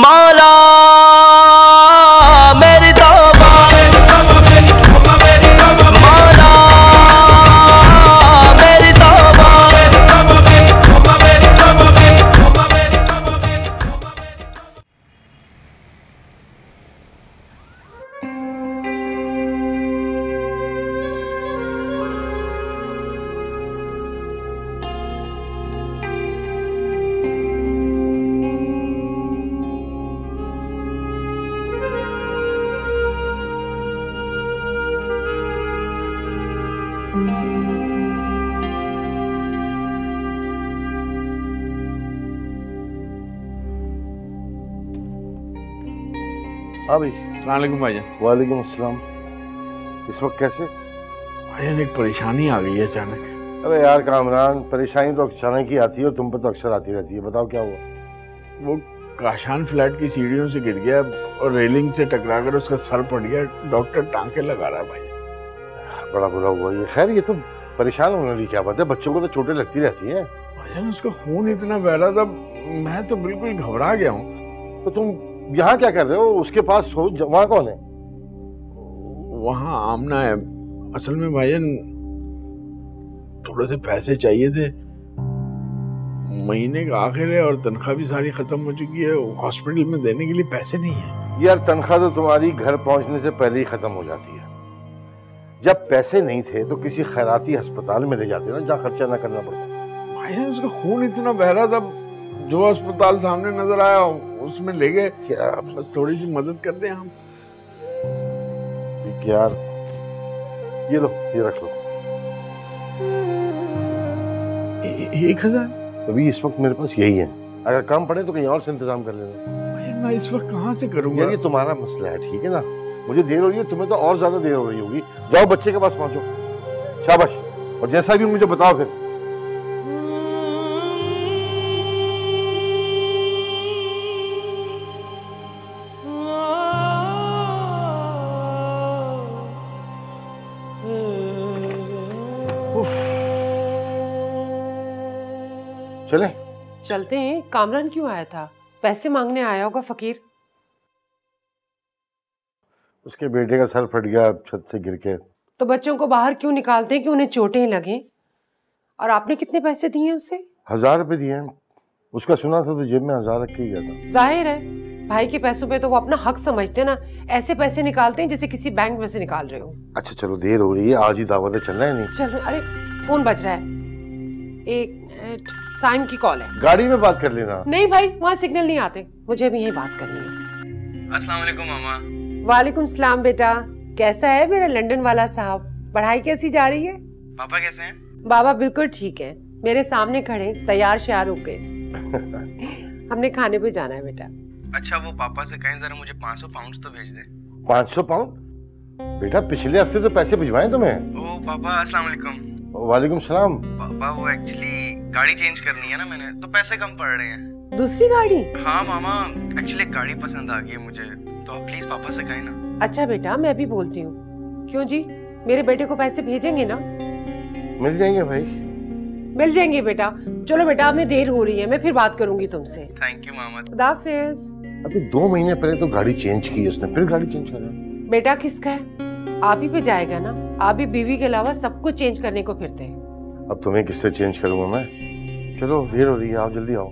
मौला मेरी तौबा, मौला मेरी तौबा। हाँ भाई। अस्सलामुअलैकुम भाईजान। वालेकुम अस्सलाम। इस वक्त कैसे? भाईजान एक परेशानी आ गई है अचानक। अरे यार कामरान, परेशानी तो अचानक ही आती है और तुम पर तो अक्सर आती रहती है। बताओ क्या हुआ? वो काशान फ्लैट की सीढ़ियों से गिर गया और रेलिंग से टकराकर उसका सर फट गया। डॉक्टर टांके लगा रहा है भाई। बड़ा बुरा हुआ ये। खैर ये तो परेशान होने वाली क्या बात है, बच्चों को तो चोटें लगती रहती है। भाईजान उसका खून इतना बह रहा था, मैं तो बिल्कुल घबरा गया हूँ। तो तुम यहाँ क्या कर रहे हो? उसके पास हो, वहाँ कौन है? वहाँ आमना है। असल में भाईजान थोड़े से पैसे चाहिए थे, महीने का आखिर है और तनख्वाह भी सारी खत्म हो चुकी है। हॉस्पिटल में देने के लिए पैसे नहीं है। यार तनख्वाह तो तुम्हारी घर पहुँचने से पहले ही खत्म हो जाती है। जब पैसे नहीं थे तो किसी खैराती अस्पताल में ले जाते ना, जहाँ खर्चा ना करना पड़ता। भाईजान उसका खून इतना बह रहा था, जो अस्पताल सामने नजर आया उसमें ले गए। क्या थोड़ी सी मदद कर दें हम? यार ये लो, ये रख लो। 1000? अभी इस वक्त मेरे पास यही है, अगर काम पड़े तो कहीं और से इंतजाम कर लेना। भाई मैं इस वक्त कहाँ से करूँगा? यार ये तुम्हारा मसला है, ठीक है ना? मुझे देर हो रही है, तुम्हें तो और ज्यादा देर हो रही होगी। जाओ बच्चे के पास पहुंचो। शाबाश। और जैसा भी मुझे बताओ फिर। चले चलते हैं। कामरान क्यों आया था? पैसे मांगने आया होगा फकीर। उसके बेटे का सर फट गया छत से गिर के। तो बच्चों को बाहर क्यों निकालते हैं कि उन्हें चोटें लगे? और आपने कितने पैसे दिए उसे? 1000 रुपए दिए हैं। उसका सुना था तो जेब में 1000 रख के ही गया था। जाहिर है भाई के पैसों पे तो वो अपना हक समझते ना। ऐसे पैसे निकालते हैं जैसे किसी बैंक में से निकाल रहे हो। अच्छा चलो, देर हो रही है, आज ही दावत है, चलना है नहीं? चलो। अरे फोन बज रहा है, एक मिनट। साइम की कॉल है। गाड़ी में बात कर लेना। नहीं भाई, वहाँ सिग्नल नहीं आते, मुझे अभी यही बात करनी है। अस्सलाम वालेकुम मामा। वालेकुम सलाम बेटा। कैसा है मेरा लंदन वाला साहब? पढ़ाई कैसी जा रही है? पापा कैसे हैं? बाबा बिल्कुल ठीक है, मेरे सामने खड़े तैयार श्यार होके। हमने खाने पे जाना है बेटा। अच्छा वो पापा से कहें जरा मुझे 500 पाउंड तो भेज दे। 500 पाउंड? बेटा पिछले हफ्ते तो पैसे भिजवाए तुम्हें। ओ पापा अस्सलाम वालेकुम। वालेकुम सलाम। पापा वो एक्चुअली गाड़ी चेंज करनी है ना मैंने, तो पैसे कम पड़ रहे हैं। दूसरी गाड़ी? हाँ मामा, एक्चुअली गाड़ी पसंद आ गई है मुझे, तो आप प्लीज पापा से कहें ना। अच्छा बेटा, मैं भी बोलती हूँ। क्यों जी, मेरे बेटे को पैसे भेजेंगे ना? मिल जाएंगे भाई। मिल जाएंगे बेटा। चलो बेटा, हमें देर हो रही है, मैं फिर बात करूंगी तुमसे। थैंक यू मामा। खुदाफिज। अभी 2 महीने पहले तो गाड़ी चेंज की उसने, फिर गाड़ी चेंज करा। बेटा किसका है? आप ही पे जाएगा ना। आप भी बीवी के अलावा सब कुछ चेंज करने को फिरते हैं। अब तुम्हें किससे चेंज करूंगा मैं? चलो देर हो रही है, आप जल्दी आओ।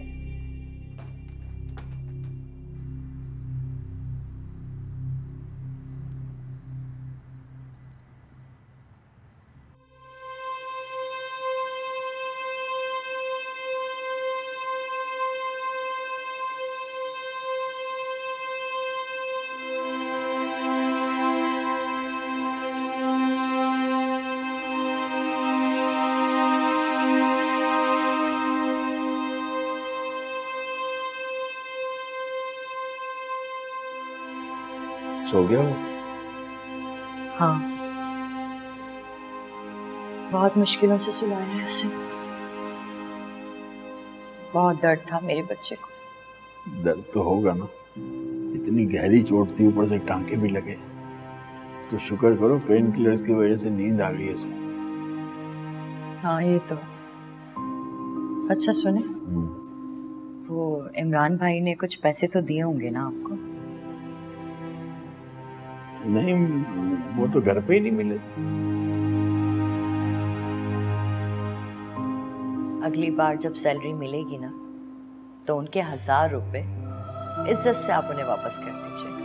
सो गया वो? हाँ, बहुत मुश्किलों से सुलाया है उसे। बहुत दर्द था मेरे बच्चे को। दर्द तो होगा ना, इतनी गहरी चोट थी, ऊपर से टांके भी लगे। तो शुक्र करो पेन किलर्स की वजह से नींद आ गई उसे। हाँ ये तो। अच्छा सुने, वो इमरान भाई ने कुछ पैसे तो दिए होंगे ना आपको? नहीं, वो तो घर पे ही नहीं मिले। अगली बार जब सैलरी मिलेगी ना तो उनके 1000 रुपए इज्जत से आप उन्हें वापस कर दीजिएगा।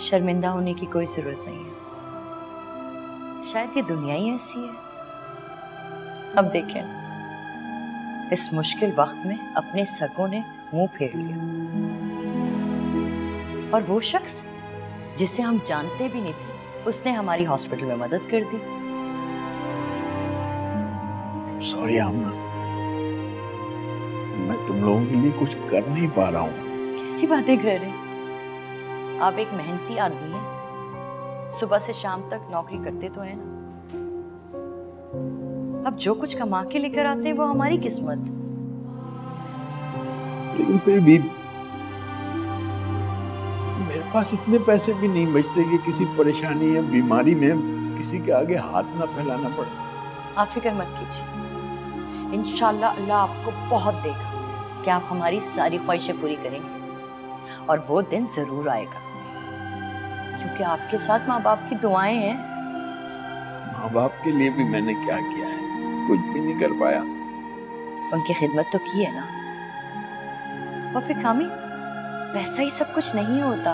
शर्मिंदा होने की कोई जरूरत नहीं है, शायद ये दुनिया ही ऐसी है। अब देखें, इस मुश्किल वक्त में अपने सगों ने मुंह फेर लिया, और वो शख्स जिसे हम जानते भी नहीं थे उसने हमारी हॉस्पिटल में मदद कर दी। सॉरी आमना, मैं तुम लोगों के लिए कुछ कर नहीं पा रहा हूँ। कैसी बातें कर रहे हैं? आप एक मेहनती आदमी हैं, सुबह से शाम तक नौकरी करते तो है ना। अब जो कुछ कमा के लेकर आते हैं वो हमारी किस्मत। लेकिन फिर भी मेरे पास इतने पैसे भी नहीं बचते कि किसी परेशानी या बीमारी में किसी के आगे हाथ ना फैलाना पड़े। आप फिक्र मत कीजिए, इंशाल्लाह अल्लाह आपको बहुत देगा कि आप हमारी सारी ख्वाहिशें पूरी करेंगे, और वो दिन जरूर आएगा, क्योंकि आपके साथ माँ बाप की दुआएं हैं। माँ बाप के लिए भी मैंने क्या किया है? कुछ भी नहीं कर पाया। उनकी खिदमत तो की है ना। और फिर कामी, वैसा ही सब कुछ नहीं होता।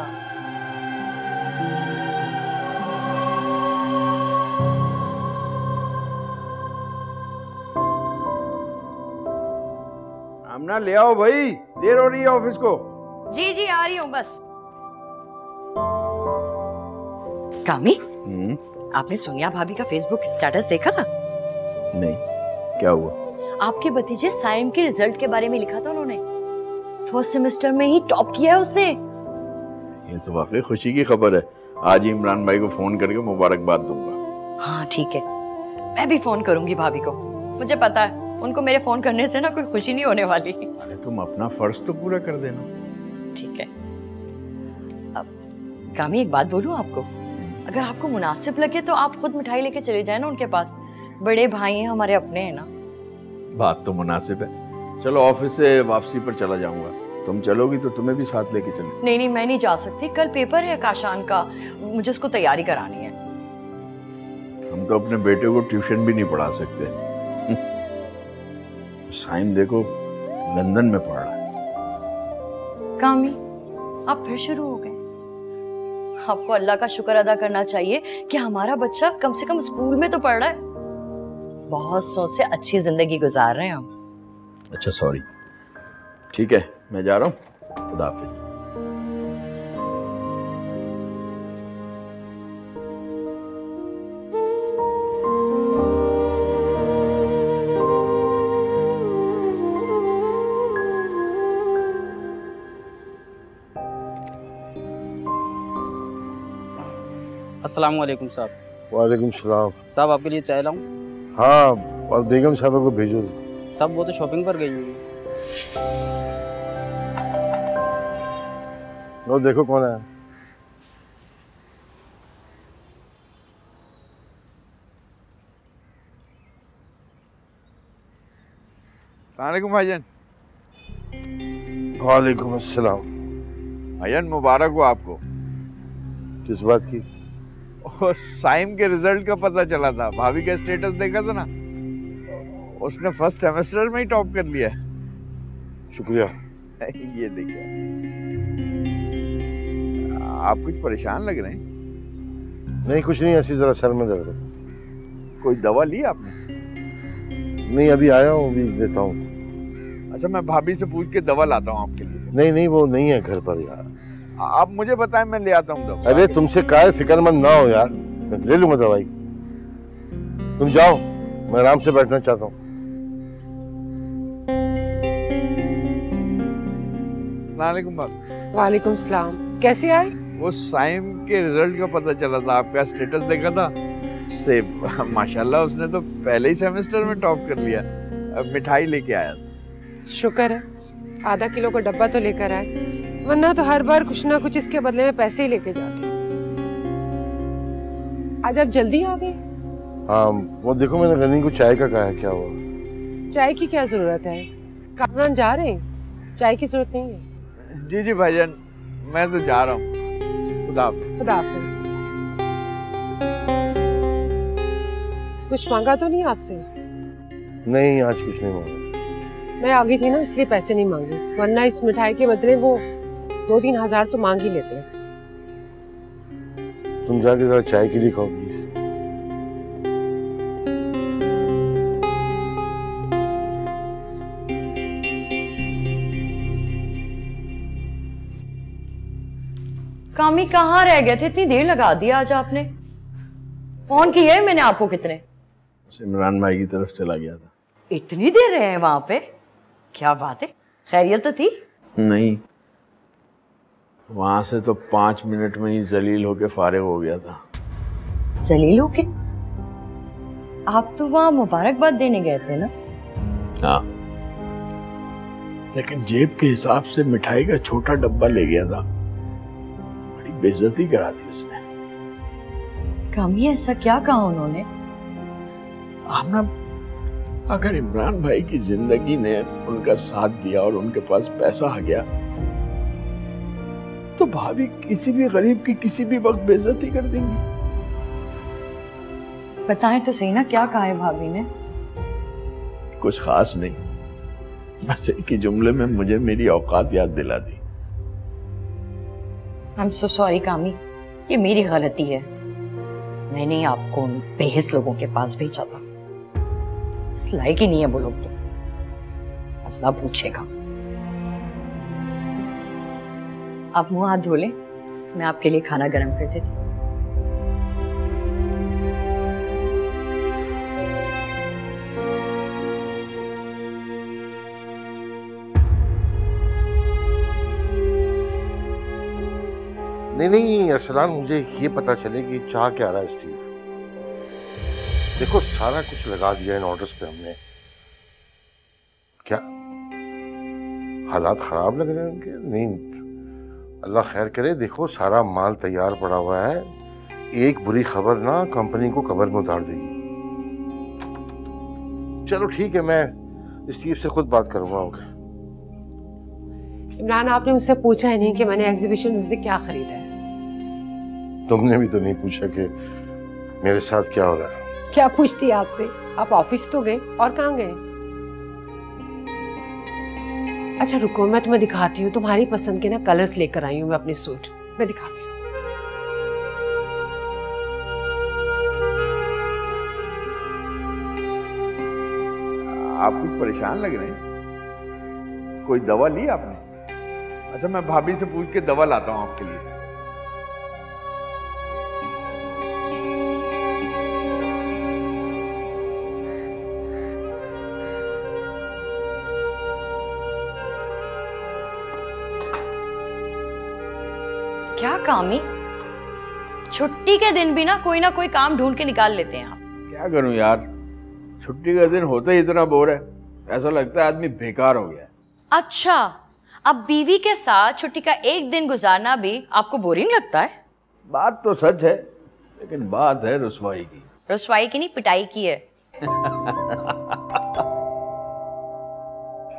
आमना ले आओ भाई, देर हो रही है ऑफिस को। जी जी आ रही हूँ बस। कामी, आपने सोनिया भाभी का फेसबुक स्टेटस देखा था? नहीं, क्या हुआ? आपके भतीजे साइम के रिजल्ट के बारे में लिखा था उन्होंने। फर्स्ट सेमेस्टर में ही टॉप किया है उसने। ये तो वाकई खुशी की खबर है। आज ही इमरान भाई को फोन करके मुबारकबाद दूंगा। हाँ ठीक है, मैं भी फोन करूंगी भाभी को। मुझे पता है उनको मेरे फोन करने से ना कोई खुशी नहीं होने वाली। अरे तुम अपना फर्ज तो पूरा कर देना। ठीक है। अब कामी, एक बात बोलूं आपको? अगर आपको मुनासिब लगे तो आप खुद मिठाई लेके चले जाए ना उनके पास। बड़े भाई हैं, हमारे अपने हैं ना। बात तो मुनासिब है। चलो, ऑफिस से वापसी पर चला जाऊंगा। तुम चलोगी तो तुम्हें भी साथ लेके चलो। नहीं नहीं, मैं नहीं जा सकती। कल पेपर है काशान का, मुझे उसको तैयारी करानी है। हम तो अपने बेटे को ट्यूशन भी नहीं पढ़ा सकते। साइम देखो, लंदन में पढ़ रहा है। कामी, आप फिर शुरू हो गए। आपको अल्लाह का शुक्र अदा करना चाहिए कि हमारा बच्चा कम से कम स्कूल में तो पढ़ रहा है। बहुत सोच से अच्छी जिंदगी गुजार रहे हैं हम। अच्छा सॉरी, ठीक है, मैं जा रहा हूँ। खुदा हाफिज। अस्सलाम वालेकुम साहब। वालेकुम सलाम। साहब आपके लिए चाय लाऊं? हाँ, और बेगम साहबा को भेजो। साहब वो तो शॉपिंग पर गई हुई। लो देखो कौन है। वालेकुम भाईजान। वालेकुम अस्सलाम। भाईजान मुबारक हो आपको। किस बात की? और साइम के रिजल्ट का पता चला था। भाभी का स्टेटस देखा था ना, उसने फर्स्ट सेमेस्टर में ही टॉप कर लिया है। शुक्रिया। ये देखिए, आप कुछ परेशान लग रहे हैं। नहीं कुछ नहीं, ऐसी जरा सर में दर्द है। कोई दवा ली आपने? नहीं, अभी आया हूँ, अभी देता हूँ। अच्छा, मैं भाभी से पूछ के दवा लाता हूँ आपके लिए। नहीं नहीं, वो नहीं है घर पर यार। आप मुझे बताएं, मैं ले आता हूँ दवा। अरे तुमसे काहे फिक्रमंद ना हो यार, मैं ले लूंगा दवाई। तुम जाओ, मैं आराम से बैठना चाहता हूँ। वालेकुम सलाम। कैसे आए? वो साइम के रिजल्ट का पता चला था, आपका स्टेटस देखा था से माशाल्लाह उसने तो पहले ही सेमेस्टर में टॉप कर लिया। अब मिठाई लेके आया था। शुक्र है, आधा किलो का डब्बा तो लेकर आए, वरना तो हर बार कुछ ना कुछ इसके बदले में पैसे ही लेके जाते। आज आप जल्दी आ गए? हाँ वो देखो मैंने गनी को चाय का कहा है, क्या हुआ? चाय की क्या जरूरत है? कामरान जा रहे हैं, चाय की जरूरत नहीं है। जी जी भाईजान, मैं तो जा रहा हूँ। खुदा हाफिज। कुछ मांगा तो नहीं आपसे? नहीं आज कुछ नहीं मांगा। मैं आ गई थी ना इसलिए पैसे नहीं मांगे, वरना इस मिठाई के बदले वो 2-3 हजार तो मांग ही लेते हैं। तुम जाके जरा चाय के लिए खाओ प्लीज। कामी कहाँ रह गए थे? इतनी देर लगा दी आज आपने। फोन किए है मैंने आपको कितने? इमरान भाई की तरफ चला गया था। इतनी देर रहे हैं वहां पे? क्या बात है, खैरियत तो थी? नहीं, वहां से तो 5 मिनट में ही जलील होके फारिग हो गया था। जलील होके? आप तो वहां मुबारकबाद देने गए थे ना? हाँ, लेकिन जेब के हिसाब से मिठाई का छोटा डब्बा ले गया था। बड़ी बेइज्जती करा दी उसने। कामी ऐसा क्या कहा उन्होंने? आमना, अगर इमरान भाई की जिंदगी ने उनका साथ दिया और उनके पास पैसा आ गया तो भाभी किसी भी गरीब की किसी भी वक्त बेइज्जती कर देंगी। बताएं तो सही ना, क्या कहा है भाभी ने? कुछ खास नहीं, बस एक ही जुमले में मुझे मेरी औकात याद दिला दी। आई एम सो सॉरी कामी, ये मेरी गलती है। मैंने आपको उन बेहिस लोगों के पास भेजा था। इस लायक ही नहीं है वो लोग तो, अल्लाह पूछेगा। आप मुंह हाथ धो लें, मैं आपके लिए खाना गर्म कर देती हूँ। नहीं अरसलान, मुझे ये पता चले कि चाह क्या रहा है स्टीव। देखो सारा कुछ लगा दिया इन ऑर्डर्स पे हमने। क्या हालात खराब लग रहे हैं उनके? नहीं, अल्लाह खैर करे। देखो सारा माल तैयार पड़ा हुआ है, एक बुरी खबर ना कंपनी को कब्र में उतार देगी। चलो ठीक है, मैं स्टीव से खुद बात करूंगा। ओके। इमरान, आपने मुझसे पूछा ही नहीं कि मैंने एग्जीबिशन से क्या खरीदा है। तुमने भी तो नहीं पूछा कि मेरे साथ क्या हो रहा है। क्या पूछती आपसे? आप ऑफिस तो गए, और कहाँ गए? अच्छा रुको, मैं तुम्हें दिखाती हूँ। तुम्हारी पसंद के ना कलर्स लेकर आई हूँ मैं अपने सूट, मैं दिखाती हूँ। आप कुछ परेशान लग रहे हैं, कोई दवा ली आपने? अच्छा, मैं भाभी से पूछ के दवा लाता हूँ आपके लिए। क्या कामी, छुट्टी के दिन भी ना कोई काम ढूंढ के निकाल लेते हैं आप। क्या करूं यार, छुट्टी का दिन होता ही इतना बोर है, ऐसा लगता है आदमी बेकार हो गया है। अच्छा, अब बीवी के साथ छुट्टी का एक दिन गुजारना भी आपको बोरिंग लगता है? बात तो सच है, लेकिन बात है रुसवाई की। रुसवाई की नहीं, पिटाई की है।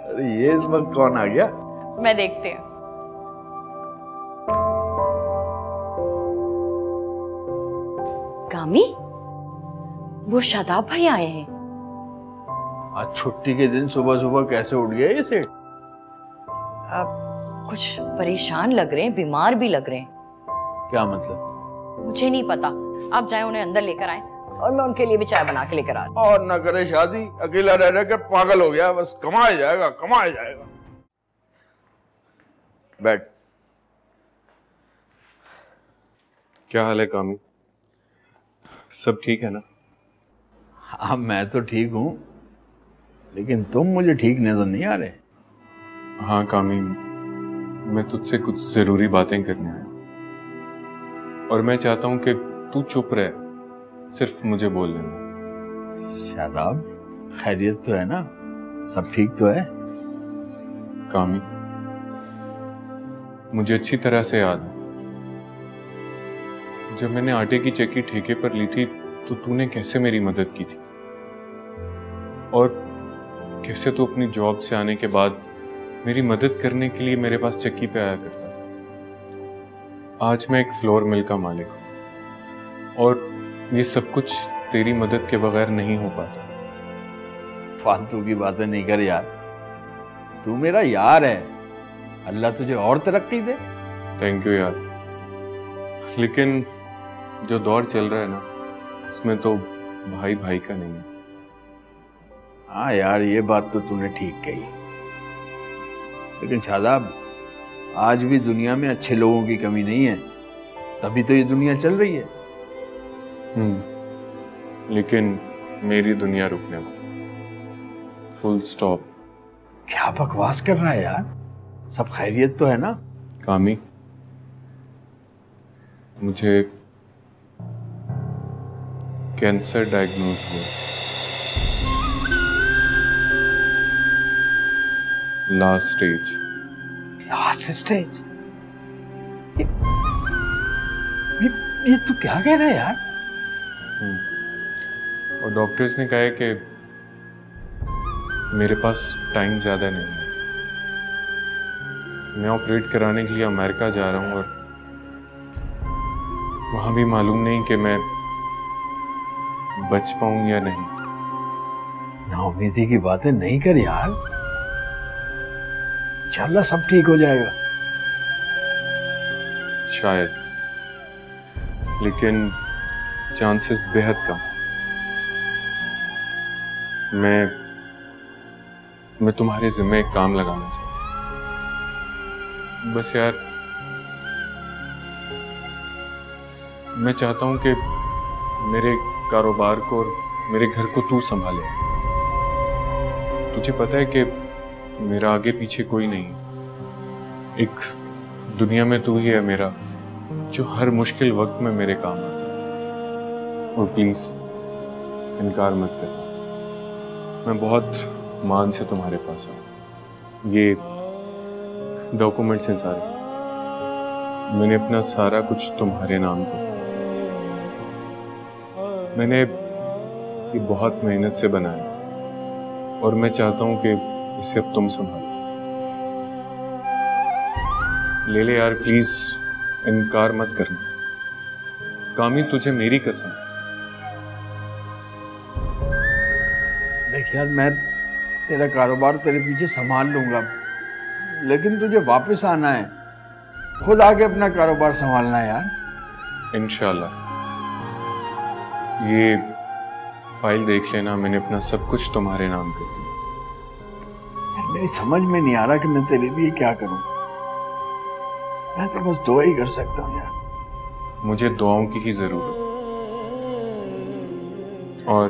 अरे ये इस वक्त कौन आ गया? मैं देखते हैं। कामी, वो शादाब भाई आए हैं। आज छुट्टी के दिन सुबह सुबह कैसे उठ गया ये सेठ? कुछ परेशान लग रहे हैं, बीमार भी लग रहे हैं। क्या मतलब? मुझे नहीं पता, आप जाए उन्हें अंदर लेकर आए और मैं उनके लिए भी चाय बना के लेकर आ रही हूं। और ना करे शादी, अकेला रह रह कर पागल हो गया, बस कमाया जाएगा कमाया जाएगा। बैठ। क्या हाल है कामी? सब ठीक है ना? हाँ मैं तो ठीक हूँ, लेकिन तुम मुझे ठीक नजर नहीं आ रहे। हाँ कामी, मैं तुझसे कुछ जरूरी बातें करने आया और मैं चाहता हूँ कि तू चुप रहे, सिर्फ मुझे बोल लेना। शादाब, खैरियत तो है ना? सब ठीक तो है? कामी, मुझे अच्छी तरह से याद है जब मैंने आटे की चक्की ठेके पर ली थी तो तूने कैसे मेरी मदद की थी, और कैसे तू अपनी जॉब से आने के बाद मेरी मदद करने के लिए मेरे पास चक्की पे आया करता था। आज मैं एक फ्लोर मिल का मालिक हूं और ये सब कुछ तेरी मदद के बगैर नहीं हो पाता। फालतू की बातें नहीं कर यार, तू मेरा यार है, अल्लाह तुझे और तरक्की दे। थैंक यू यार, लेकिन जो दौर चल रहा है ना, इसमें तो भाई भाई का नहीं है। हाँ यार, ये बात तो तूने ठीक कही, लेकिन शादाब, आज भी दुनिया में अच्छे लोगों की कमी नहीं है, तभी तो ये दुनिया चल रही है। लेकिन मेरी दुनिया रुकने वाली, फुल स्टॉप। क्या बकवास कर रहा है यार, सब खैरियत तो है ना? कामी, मुझे कैंसर डायग्नोज हुआ, लास्ट स्टेज। Last stage? ये तू क्या कह रहा है यार? और डॉक्टर्स ने कहा है कि मेरे पास टाइम ज़्यादा नहीं है। मैं ऑपरेट कराने के लिए अमेरिका जा रहा हूँ और वहाँ भी मालूम नहीं कि मैं बच पाऊँ या नहीं। नाउमीदी की बातें नहीं कर यार, इंशाल्लाह सब ठीक हो जाएगा। शायद, लेकिन चांसेस बेहद कम। मैं तुम्हारे जिम्मे एक काम लगाना चाहता हूँ। बस यार, मैं चाहता हूँ कि मेरे कारोबार को और मेरे घर को तू संभाले। तुझे पता है कि मेरा आगे पीछे कोई नहीं है। एक दुनिया में तू ही है मेरा, जो हर मुश्किल वक्त में मेरे काम आता है। और प्लीज इनकार मत कर, मैं बहुत मान से तुम्हारे पास आऊँ। ये डॉक्यूमेंट्स हैं सारे, मैंने अपना सारा कुछ तुम्हारे नाम किया। मैंने ये बहुत मेहनत से बनाया और मैं चाहता हूँ कि इसे अब तुम संभालो। ले ले यार, प्लीज इनकार मत करना। कामी, तुझे मेरी कसम। देख यार, मैं तेरा कारोबार तेरे पीछे संभाल लूंगा, लेकिन तुझे वापस आना है, खुद आके अपना कारोबार संभालना है यार। इंशाल्लाह। ये फाइल देख लेना, मैंने अपना सब कुछ तुम्हारे नाम कर दिया। यार मेरी समझ में नहीं आ रहा कि मैं तेरे लिए क्या करूं। मैं तो बस दुआ ही कर सकता हूँ यार। मुझे दुआओं की ही जरूरत, और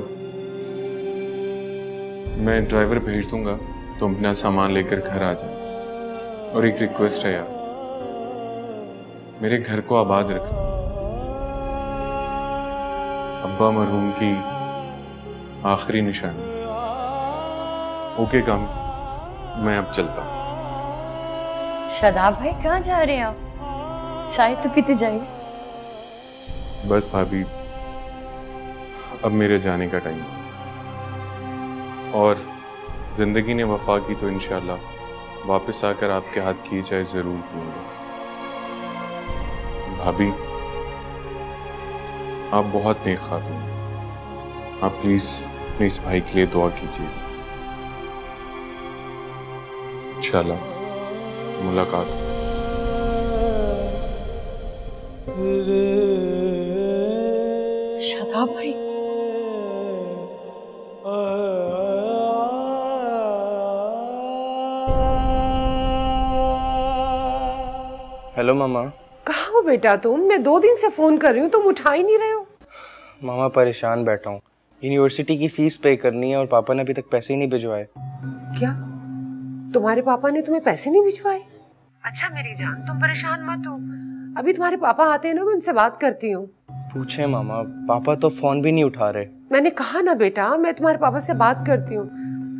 मैं ड्राइवर भेज दूंगा, तुम अपना सामान लेकर घर आ जाओ। और एक रिक्वेस्ट है यार, मेरे घर को आबाद रखना। अब्बा मरहूम की आखिरी निशानी। ओके काम, मैं अब चलता हूँ। शादाब भाई, कहाँ जा रहे हैं आप? चाय तो पीते जाइए। बस भाभी, अब मेरे जाने का टाइम है, और जिंदगी ने वफा की तो इंशाल्लाह वापस आकर आपके हाथ की चाय जरूर पीऊंगा। भाभी, आप बहुत नेक खातून हैं। आप प्लीज इस भाई के लिए दुआ कीजिए। इंशाल्लाह मुलाकात। शादाब भाई, हेलो मामा। कहाँ हो बेटा तुम? मैं 2 दिन से फोन कर रही हूँ, तुम उठा ही नहीं रहे हो। मामा परेशान बैठा हूँ, यूनिवर्सिटी की फीस पे करनी है और पापा ने अभी तक पैसे ही नहीं भिजवाए। क्या तुम्हारे पापा ने तुम्हें पैसे नहीं भिजवाए? अच्छा मेरी जान, तुम परेशान मत हो, अभी तुम्हारे पापा आते हैं ना, मैं उनसे बात करती हूँ। पूछे मामा, पापा तो फोन भी नहीं उठा रहे। मैंने कहा ना बेटा, मैं तुम्हारे पापा से बात करती हूँ।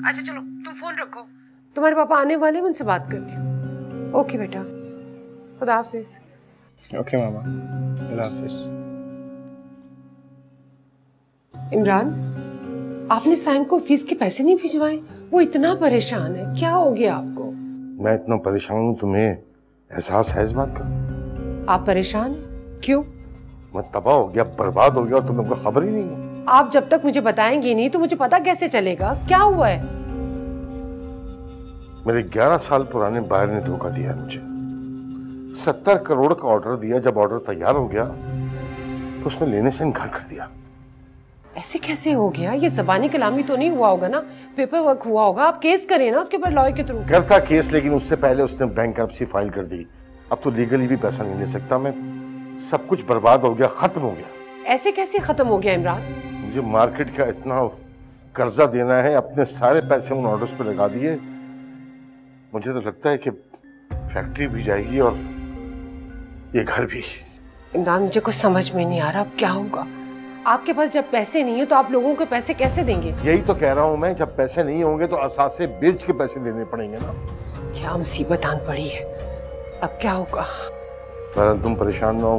अच्छा चलो तुम फोन रखो, तुम्हारे पापा आने वाले हैं, उनसे बात करती हूँ। ओके बेटा, खुदा हाफिज। ओके मामा, अल्लाह हाफिज। इमरान, आपने साइम को फीस के पैसे नहीं भिजवाए? वो इतना परेशान है, क्या हो गया आपको? मैं इतना परेशान हूँ, तुम्हें एहसास है इस बात का? आप परेशान हैं? क्यों? मैं तबाह हो गया, बर्बाद हो गया और तुम्हें कोई खबर ही नहीं है। आप जब तक मुझे बताएंगे नहीं तो मुझे पता कैसे चलेगा क्या हुआ है? मेरे 11 साल पुराने बायर ने धोखा दिया मुझे। 70 करोड़ का ऑर्डर दिया। जब ऑर्डर तैयार हो गया तो उसने लेने से इनकार कर दिया। ऐसे कैसे हो गया? ये ज़बानी कलामी तो नहीं हुआ होगा ना? पेपर वर्क हुआ होगा। आप केस करें ना उसके ऊपर लॉयर के थ्रू। करता केस, लेकिन उससे पहले उसने बैंकरप्सी फाइल कर दी। अब तो लीगली भी पैसा नहीं ले सकता मैं। सब कुछ बर्बाद हो गया, खत्म हो गया। ऐसे कैसे खत्म हो गया इमरान? मुझे मार्केट का इतना कर्जा देना है, अपने सारे पैसे उन ऑर्डर्स पे लगा दिए। मुझे तो लगता है कि फैक्ट्री भी जाएगी और ये घर भी। इमरान, मुझे कुछ समझ में नहीं आ रहा अब क्या होगा। आपके पास जब पैसे नहीं है तो आप लोगों को पैसे कैसे देंगे? यही तो कह रहा हूं मैं, जब पैसे नहीं होंगे तो असासे बेच के पैसे देने पड़ेंगे ना। क्या मुसीबत आन पड़ी है, अब क्या होगा? बहरहाल तुम परेशान ना हो,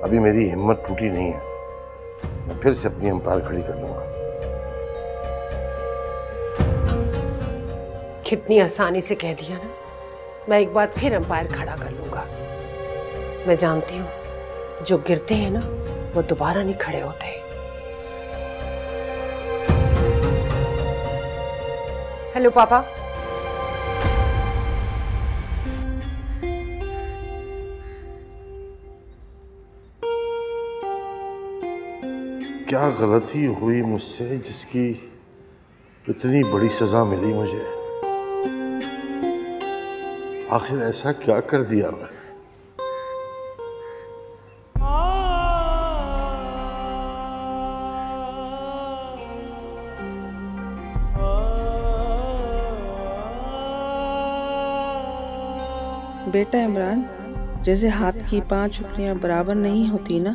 अभी मेरी हिम्मत टूटी नहीं है। मैं फिर से अपनी एम्पायर खड़ी कर लूंगा। कितनी आसानी से कह दिया ना। मैं एक बार फिर एम्पायर खड़ा कर लूंगा। मैं जानती हूँ जो गिरते हैं ना वो दोबारा नहीं खड़े होते। हेलो पापा। क्या गलती हुई मुझसे जिसकी इतनी बड़ी सजा मिली मुझे? आखिर ऐसा क्या कर दिया मैं? बेटा इमरान, जैसे हाथ की 5 उंगलियां बराबर नहीं होती ना,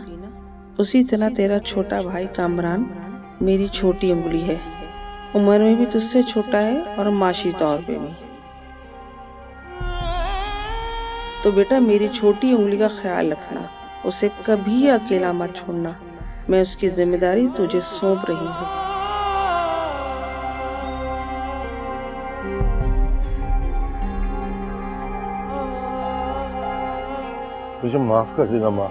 उसी तरह तेरा छोटा भाई कामरान मेरी छोटी उंगली है। उम्र में भी तुझसे छोटा है और माशी तौर पे भी। तो बेटा मेरी छोटी उंगली का ख्याल रखना, उसे कभी अकेला मत छोड़ना। मैं उसकी जिम्मेदारी तुझे सौंप रही हूँ। मुझे माफ कर देना माँ।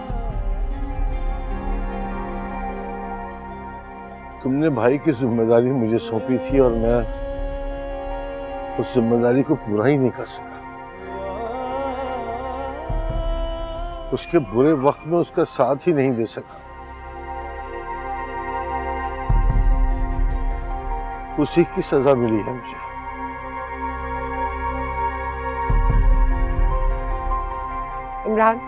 तुमने भाई की जिम्मेदारी मुझे सौंपी थी और मैं उस जिम्मेदारी को पूरा ही नहीं कर सका। उसके बुरे वक्त में उसका साथ ही नहीं दे सका। उसी की सजा मिली है मुझे। इमरान,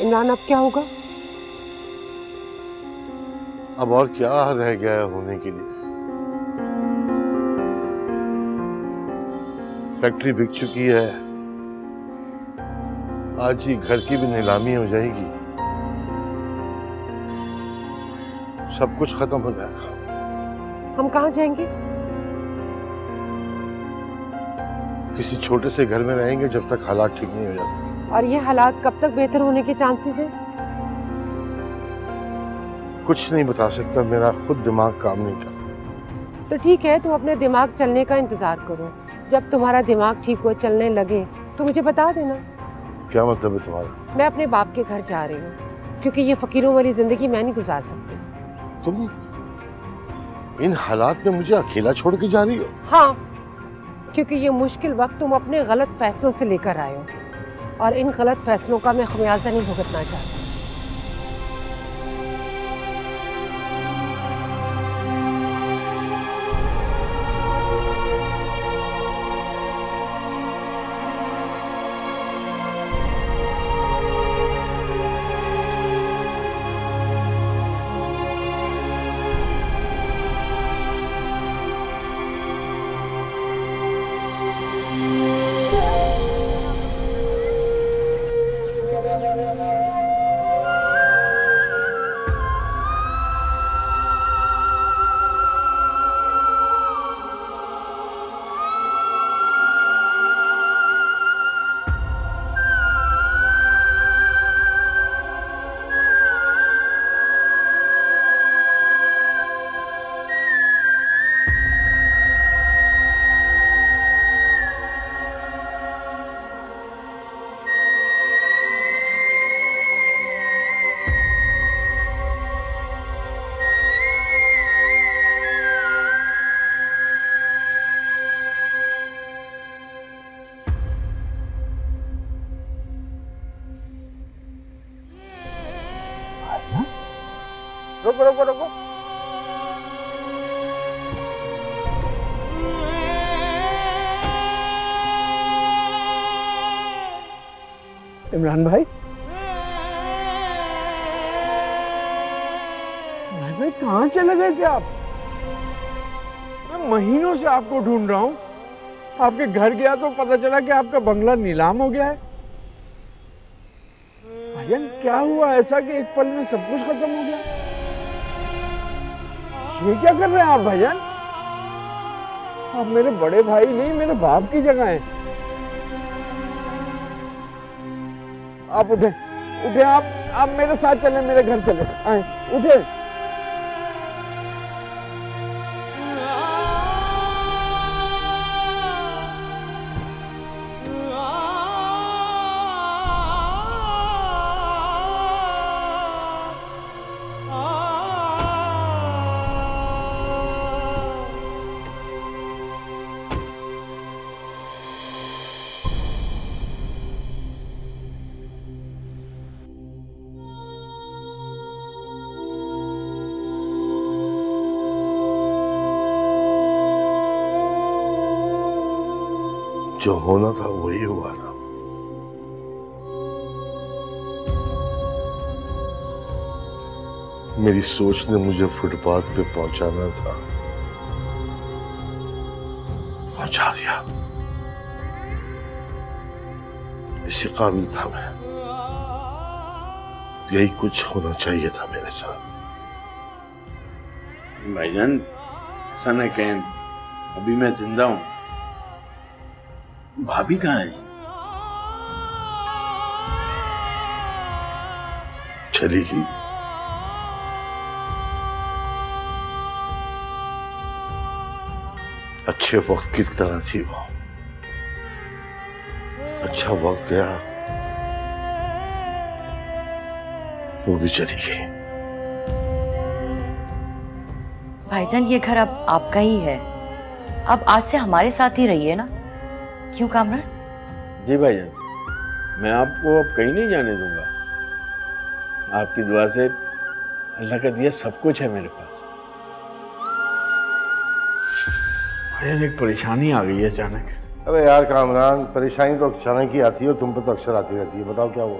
इमरान अब क्या होगा? अब और क्या रह गया है होने के लिए? फैक्ट्री बिक चुकी है। आज ही घर की भी नीलामी हो जाएगी। सब कुछ खत्म हो जाएगा। हम कहाँ जाएंगे? किसी छोटे से घर में रहेंगे जब तक हालात ठीक नहीं हो जाते। और ये हालात कब तक बेहतर होने के चांसेस हैं? कुछ नहीं बता सकता, मेरा खुद दिमाग काम नहीं करता। तो ठीक है, तुम अपने दिमाग चलने का इंतजार करो। जब तुम्हारा दिमाग ठीक हो, चलने लगे तो मुझे बता देना। क्या मतलब है तुम्हारा? मैं अपने बाप के घर जा रही हूँ, क्योंकि ये फकीरों वाली जिंदगी मैं नहीं गुजार सकती। तुम इन हालात में मुझे अकेला छोड़ के जा रही हो? हाँ, क्योंकि ये मुश्किल वक्त तुम अपने गलत फैसलों से लेकर आए हो और इन गलत फैसलों का मैं खमियाजा नहीं भुगतना चाहती। रुको रुको रुको। इमरान भाई, भाई कहाँ चले गए थे आप? मैं महीनों से आपको ढूंढ रहा हूँ। आपके घर गया तो पता चला कि आपका बंगला नीलाम हो गया है। भाईजान क्या हुआ ऐसा कि एक पल में सब कुछ खत्म हो गया? ये क्या कर रहे हैं आप भाईजान? आप मेरे बड़े भाई नहीं, मेरे बाप की जगह हैं। आप उठे उठे, आप मेरे साथ चले, मेरे घर चले आए, उठे। जो होना था वही हुआ ना। मेरी सोच ने मुझे फुटपाथ पे पहुंचाना था, पहुंचा दिया। इसी काबिल था मैं। यही कुछ होना चाहिए था मेरे साथ। भाईजान ऐसा न कहें, अभी मैं जिंदा हूं। भाभी कहाँ है? चली गई। अच्छे वक्त की तरह थी वो। अच्छा वक्त गया, वो भी चली गई। भाईजान ये घर अब आपका ही है। अब आज से हमारे साथ ही रहिए ना, क्यों कामरान? जी भाईजान, मैं आपको अब कहीं नहीं जाने दूंगा। आपकी दुआ से अल्लाह का दिया सब कुछ है मेरे पास। भाईजान एक परेशानी आ गई है अचानक। अबे यार कामरान, परेशानी तो अचानक ही आती है और तुम पे तो अक्सर आती रहती है। बताओ क्या हुआ?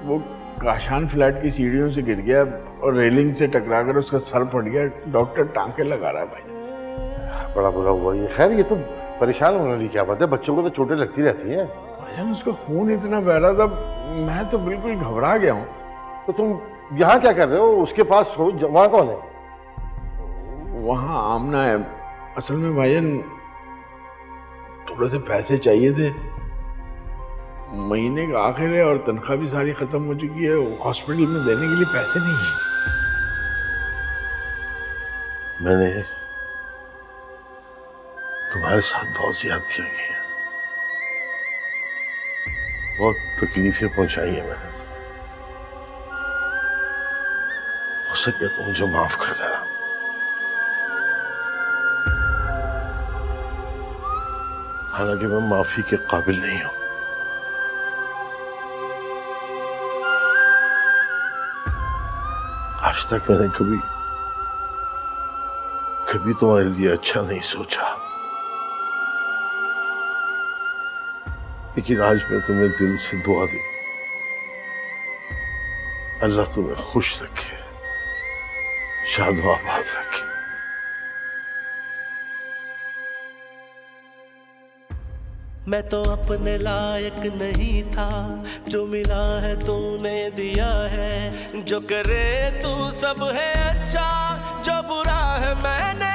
वो काशान फ्लैट की सीढ़ियों से गिर गया और रेलिंग से टकराकर उसका सर फट गया। डॉक्टर टांके लगा रहा है भाई। बड़ा बुरा हुआ ये। खैर ये तो परेशान होने वाली क्या बात है, बच्चों को तो चोटें लगती रहती हैं। भाईजान उसका खून इतना बह रहा था, मैं तो बिल्कुल घबरा गया हूँ। तो तुम यहाँ क्या कर रहे हो? उसके पास हो, वहाँ कौन है? वहाँ आमना है। असल में भाईजान थोड़े से पैसे चाहिए थे। महीने का आखिर है और तनख्वाह भी सारी खत्म हो चुकी है। हॉस्पिटल में देने के लिए पैसे नहीं है। मैंने तुम्हारे साथ बहुत ज्यादतियां की हैं, बहुत तकलीफें पहुंचाई है मैंने तुम्हें। हो सके तो मुझे माफ कर देना। हालांकि मैं माफी के काबिल नहीं हूं। आज तक मैंने कभी तुम्हारे लिए अच्छा नहीं सोचा, लेकिन आज मैं तुम्हें दिल से दुआ दी, अल्लाह तुम्हें खुश रखे, शादो आबाद रखे। मैं तो अपने लायक नहीं था, जो मिला है तूने दिया है। जो करे तू सब है अच्छा, जो बुरा है मैंने